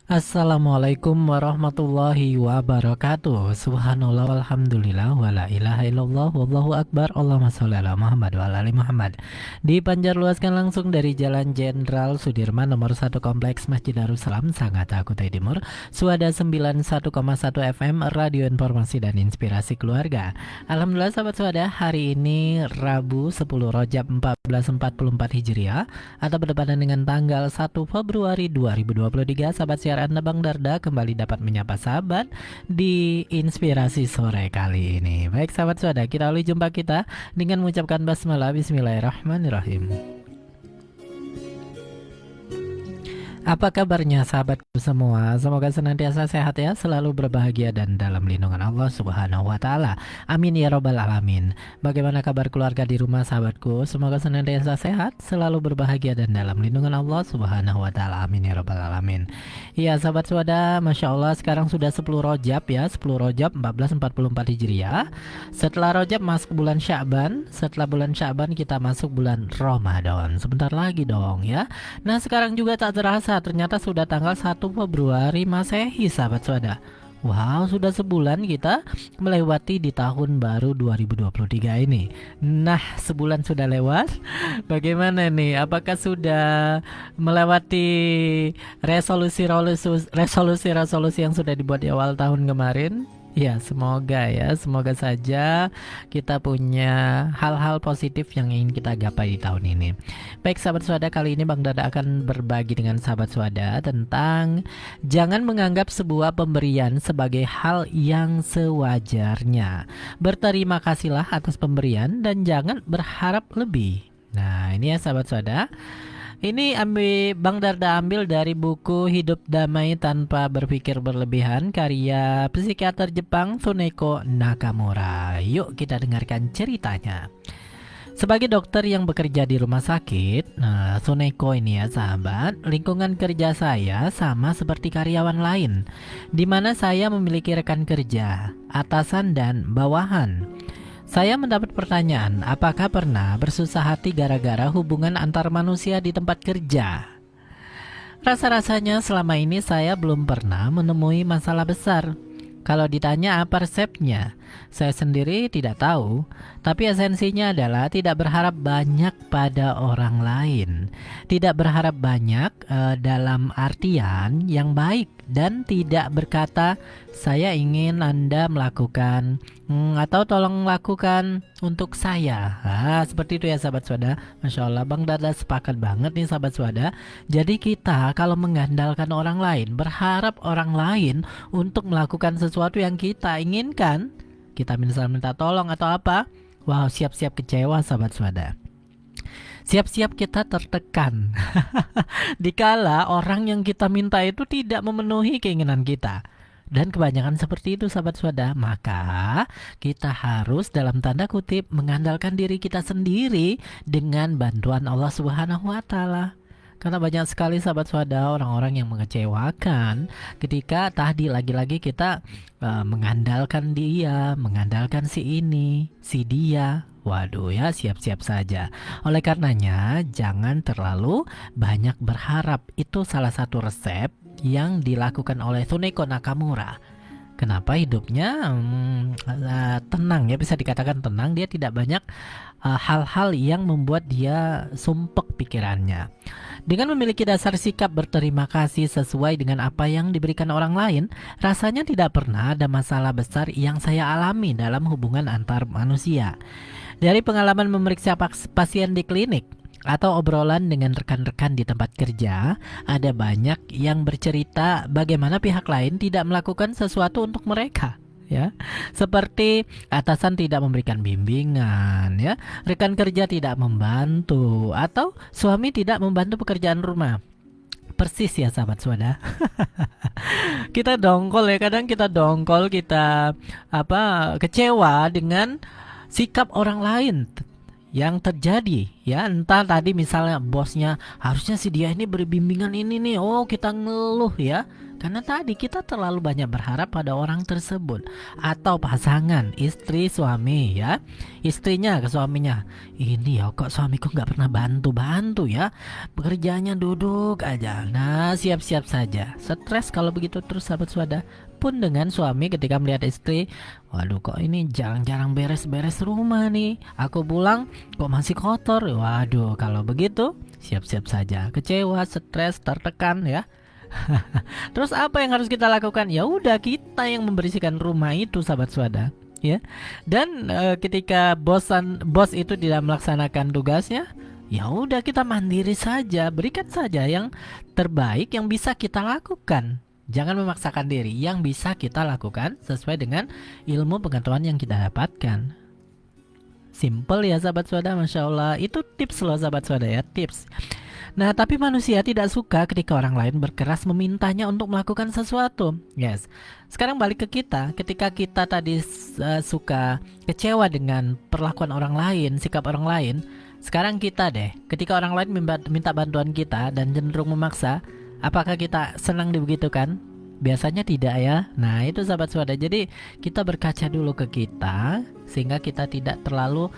Assalamualaikum warahmatullahi wabarakatuh. Subhanallah walhamdulillah wala ilaha illallah wallahu akbar. Allahumma sholli ala Muhammad wa ala ali Muhammad. Dipancarluaskan langsung dari Jalan Jenderal Sudirman nomor 1 Kompleks Masjid Darussalam, Sangatta, Kutai Timur. Suada 91,1 FM Radio Informasi dan Inspirasi Keluarga. Alhamdulillah sahabat suada, hari ini Rabu 10 Rajab 1444 Hijriah atau bertepatan dengan tanggal 1 Februari 2023. Sahabat siar Anda Bang Darda kembali dapat menyapa sahabat di Inspirasi Sore kali ini. Baik sahabat suada, kita awali jumpa kita dengan mengucapkan basmalah. Bismillahirrahmanirrahim. Apa kabarnya sahabatku semua? Semoga senantiasa sehat ya, selalu berbahagia dan dalam lindungan Allah Subhanahu wa taala. Amin ya robbal alamin. Bagaimana kabar keluarga di rumah sahabatku? Semoga senantiasa sehat, selalu berbahagia dan dalam lindungan Allah Subhanahu wa taala. Amin ya robbal alamin. Iya sahabat suada, Masya Allah sekarang sudah 10 Rajab ya, 10 Rajab 1444 Hijriah. Setelah Rajab masuk bulan Sya'ban, setelah bulan Sya'ban kita masuk bulan Ramadan. Sebentar lagi dong ya. Nah sekarang juga tak terasa ternyata sudah tanggal 1 Februari Masehi sahabat suada. Wow, sudah sebulan kita melewati di tahun baru 2023 ini. Nah, sebulan sudah lewat. Bagaimana nih? Apakah sudah melewati resolusi yang sudah dibuat di awal tahun kemarin? Ya, semoga saja kita punya hal-hal positif yang ingin kita gapai di tahun ini. Baik sahabat suada, kali ini Bang Dada akan berbagi dengan sahabat suada tentang jangan menganggap sebuah pemberian sebagai hal yang sewajarnya. Berterima kasihlah atas pemberian dan jangan berharap lebih. Nah, ini ya sahabat suada. Ini Bang Darda ambil dari buku Hidup Damai Tanpa Berpikir Berlebihan karya psikiater Jepang Tsuneko Nakamura. Yuk kita dengarkan ceritanya. Sebagai dokter yang bekerja di rumah sakit, nah Tsuneko ini ya sahabat, lingkungan kerja saya sama seperti karyawan lain, di mana saya memiliki rekan kerja, atasan dan bawahan. Saya mendapat pertanyaan, apakah pernah bersusah hati gara-gara hubungan antar manusia di tempat kerja? Rasa-rasanya selama ini saya belum pernah menemui masalah besar. Kalau ditanya apa resepnya, saya sendiri tidak tahu. Tapi esensinya adalah tidak berharap banyak pada orang lain. Tidak berharap banyak dalam artian yang baik. Dan tidak berkata, saya ingin Anda melakukan atau tolong lakukan untuk saya. Seperti itu ya sahabat swada. Masya Allah, Bang Dada sepakat banget nih sahabat swada. Jadi kita kalau mengandalkan orang lain, berharap orang lain untuk melakukan sesuatu yang kita inginkan, kita minta tolong atau apa, wow, siap-siap kecewa sahabat swada. Siap-siap kita tertekan dikala orang yang kita minta itu tidak memenuhi keinginan kita. Dan kebanyakan seperti itu sahabat swada. Maka kita harus dalam tanda kutip mengandalkan diri kita sendiri dengan bantuan Allah Subhanahu wa taala. Karena banyak sekali sahabat swada orang-orang yang mengecewakan ketika tadi lagi-lagi kita mengandalkan dia, mengandalkan si ini, si dia. Waduh ya, siap-siap saja. Oleh karenanya jangan terlalu banyak berharap. Itu salah satu resep yang dilakukan oleh Tsuneko Nakamura. Kenapa hidupnya tenang ya, bisa dikatakan tenang. Dia tidak banyak hal-hal yang membuat dia sumpek pikirannya. Dengan memiliki dasar sikap berterima kasih sesuai dengan apa yang diberikan orang lain, rasanya tidak pernah ada masalah besar yang saya alami dalam hubungan antar manusia. Dari pengalaman memeriksa pasien di klinik atau obrolan dengan rekan-rekan di tempat kerja, ada banyak yang bercerita bagaimana pihak lain tidak melakukan sesuatu untuk mereka. Ya, seperti atasan tidak memberikan bimbingan, ya, rekan kerja tidak membantu, atau suami tidak membantu pekerjaan rumah. Persis ya sahabat swada. Kita dongkol ya, kadang kita dongkol, kita kecewa dengan sikap orang lain yang terjadi ya. Entah tadi misalnya bosnya harusnya si dia ini beri bimbingan ini nih, oh kita ngeluh ya. Karena tadi kita terlalu banyak berharap pada orang tersebut atau pasangan, istri, suami ya. Istrinya ke suaminya, ini ya kok suamiku nggak pernah bantu-bantu ya, pekerjaannya duduk aja. Nah, siap-siap saja stres kalau begitu terus, sahabat swada. Pun dengan suami ketika melihat istri, waduh kok ini jarang-jarang beres-beres rumah nih, aku pulang kok masih kotor. Waduh, kalau begitu siap-siap saja kecewa, stres, tertekan ya. Terus apa yang harus kita lakukan? Ya udah, kita yang membersihkan rumah itu, sahabat swada, ya. Dan ketika bos itu tidak melaksanakan tugasnya, ya udah kita mandiri saja, berikan saja yang terbaik yang bisa kita lakukan. Jangan memaksakan diri, yang bisa kita lakukan sesuai dengan ilmu pengetahuan yang kita dapatkan. Simple ya sahabat swada, Masya Allah. Itu tips loh sahabat swada ya, tips. Nah, tapi manusia tidak suka ketika orang lain berkeras memintanya untuk melakukan sesuatu. Yes. Sekarang balik ke kita. Ketika kita tadi suka kecewa dengan perlakuan orang lain, sikap orang lain, sekarang kita deh, ketika orang lain minta bantuan kita dan cenderung memaksa, apakah kita senang dibegitukan? Biasanya tidak ya. Nah, itu sahabat swada. Jadi kita berkaca dulu ke kita sehingga kita tidak terlalu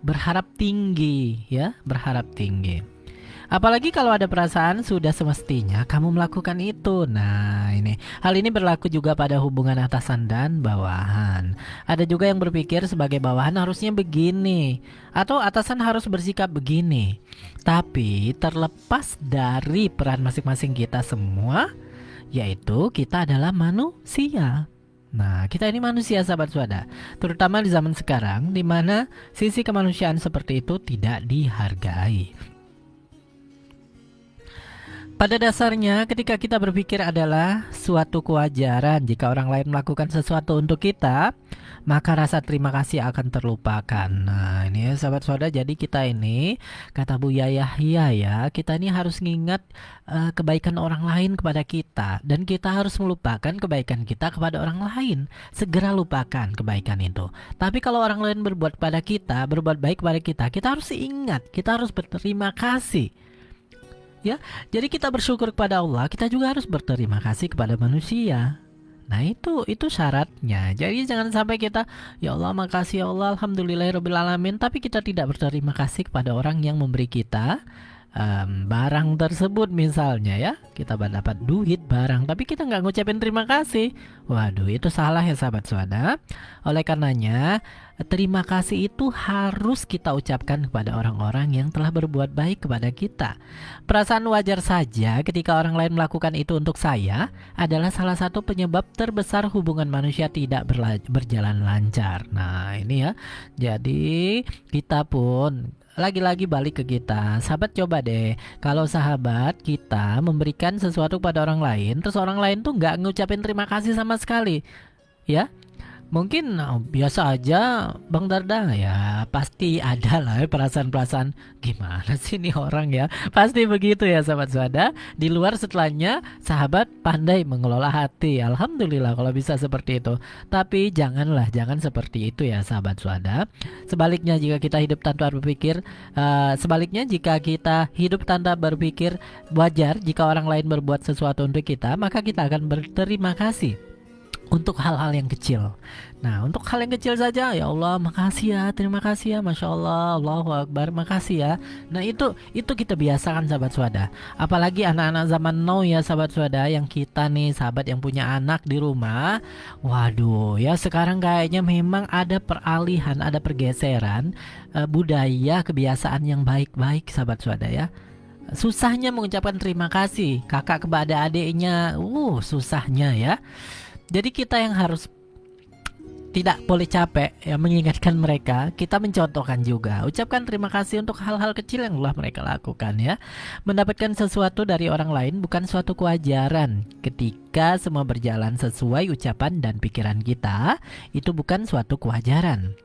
berharap tinggi ya, berharap tinggi. Apalagi kalau ada perasaan sudah semestinya kamu melakukan itu. Nah, hal ini berlaku juga pada hubungan atasan dan bawahan. Ada juga yang berpikir sebagai bawahan harusnya begini, atau atasan harus bersikap begini. Tapi terlepas dari peran masing-masing kita semua, yaitu kita adalah manusia. Nah, kita ini manusia sahabat swada, terutama di zaman sekarang di mana sisi kemanusiaan seperti itu tidak dihargai. Pada dasarnya ketika kita berpikir adalah suatu kewajaran jika orang lain melakukan sesuatu untuk kita, maka rasa terima kasih akan terlupakan. Nah, ini ya sahabat swada, jadi kita ini, kata Buya Yahya ya, kita ini harus mengingat kebaikan orang lain kepada kita, dan kita harus melupakan kebaikan kita kepada orang lain. Segera lupakan kebaikan itu. Tapi kalau orang lain berbuat pada kita, berbuat baik kepada kita, kita harus ingat, kita harus berterima kasih. Ya, jadi kita bersyukur kepada Allah, kita juga harus berterima kasih kepada manusia. Nah, itu syaratnya. Jadi jangan sampai kita, ya Allah makasih ya Allah, alhamdulillahirabbil alamin, tapi kita tidak berterima kasih kepada orang yang memberi kita barang tersebut misalnya ya. Kita dapat duit barang tapi kita nggak ngucapin terima kasih. Waduh, itu salah ya sahabat swada. Oleh karenanya terima kasih itu harus kita ucapkan kepada orang-orang yang telah berbuat baik kepada kita. Perasaan wajar saja ketika orang lain melakukan itu untuk saya adalah salah satu penyebab terbesar hubungan manusia tidak berjalan lancar. Nah, ini ya. Jadi kita pun lagi-lagi balik ke kita. Sahabat, coba deh, kalau sahabat kita memberikan sesuatu kepada orang lain, terus orang lain tuh nggak ngucapin terima kasih sama sekali, ya. Mungkin biasa aja Bang Darda, ya pasti ada lah perasaan-perasaan gimana sih nih orang ya. Pasti begitu ya sahabat swada. Di luar setelahnya sahabat pandai mengelola hati. Alhamdulillah kalau bisa seperti itu. Tapi jangan seperti itu ya sahabat swada. Sebaliknya jika kita hidup tanpa berpikir wajar jika orang lain berbuat sesuatu untuk kita, maka kita akan berterima kasih untuk hal-hal yang kecil. Nah, untuk hal yang kecil saja, ya Allah makasih ya, terima kasih ya, Masya Allah, Allahu Akbar, makasih ya. Nah, itu kita biasakan sahabat swada. Apalagi anak-anak zaman now ya sahabat swada, yang kita nih sahabat yang punya anak di rumah. Waduh, ya sekarang kayaknya memang ada peralihan, ada pergeseran budaya kebiasaan yang baik-baik sahabat swada ya. Susahnya mengucapkan terima kasih kakak kepada adiknya, susahnya ya. Jadi kita yang harus tidak boleh capek ya mengingatkan mereka, kita mencontohkan juga. Ucapkan terima kasih untuk hal-hal kecil yang telah mereka lakukan ya. Mendapatkan sesuatu dari orang lain bukan suatu kewajaran. Ketika semua berjalan sesuai ucapan dan pikiran kita, itu bukan suatu kewajaran.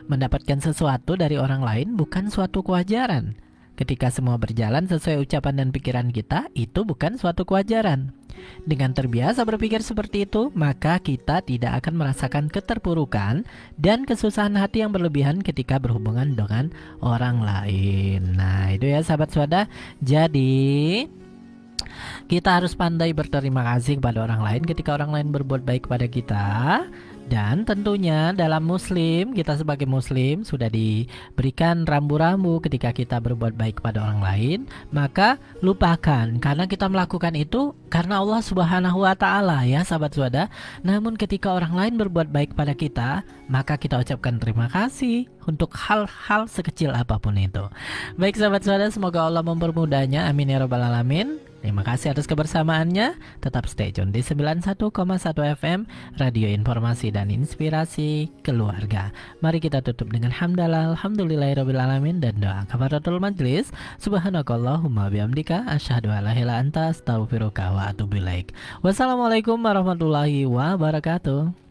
Mendapatkan sesuatu dari orang lain bukan suatu kewajaran. Ketika semua berjalan sesuai ucapan dan pikiran kita, itu bukan suatu kewajaran. Dengan terbiasa berpikir seperti itu, maka kita tidak akan merasakan keterpurukan dan kesusahan hati yang berlebihan ketika berhubungan dengan orang lain. Nah, itu ya sahabat swada. Jadi Kita harus pandai berterima kasih kepada orang lain ketika orang lain berbuat baik kepada kita. Dan tentunya dalam Muslim, kita sebagai Muslim sudah diberikan rambu-rambu ketika kita berbuat baik kepada orang lain. Maka lupakan, karena kita melakukan itu karena Allah Subhanahu wa Ta'ala, ya sahabat Suada. Namun ketika orang lain berbuat baik pada kita, maka kita ucapkan terima kasih untuk hal-hal sekecil apapun itu. Baik sahabat Suada, semoga Allah mempermudahnya. Amin ya rabbal alamin. Terima kasih atas kebersamaannya. Tetap stay tune di 91,1 FM Radio Informasi dan Inspirasi Keluarga. Mari kita tutup dengan hamdalah alhamdulillahirabbil alamin dan doa kafaratul majlis. Subhanakallahumma bihamdika asyhadu an la ilaha illa anta astaghfiruka wa atubu ilaik. Wassalamualaikum warahmatullahi wabarakatuh.